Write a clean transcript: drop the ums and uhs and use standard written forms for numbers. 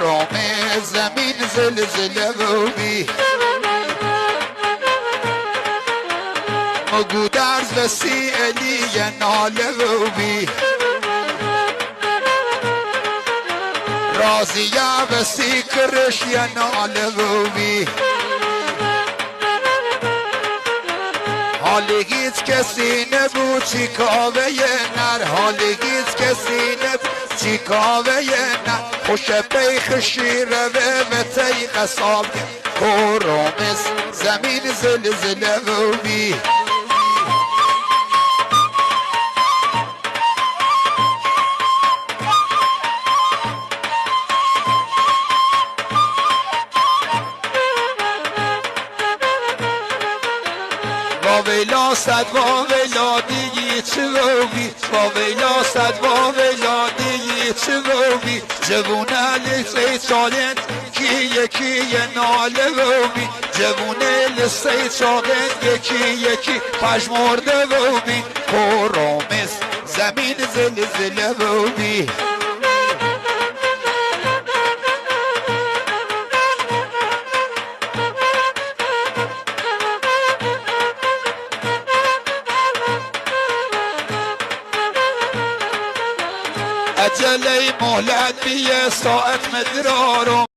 کرم زمین زلزله بی مگو درز وسی علی ناله بی رازیه وسی کرش ناله بی حالی هیچ کسی نبود چیکاوه نر حالی هیچ کسی نبود چیکاوه نر خوش بیخ شیره و تی قصاب کرمز زمین زلزله بی واویلا صد واویلا دیگی چه بی واویلا صد واویلا دیگی چه بی جوونه لسه چالن یکی ناله بی جوونه لسه چالن یکی پشمرده بی کرمز زمین زلزله بی عجله مهلت بیه ساعت مدرارم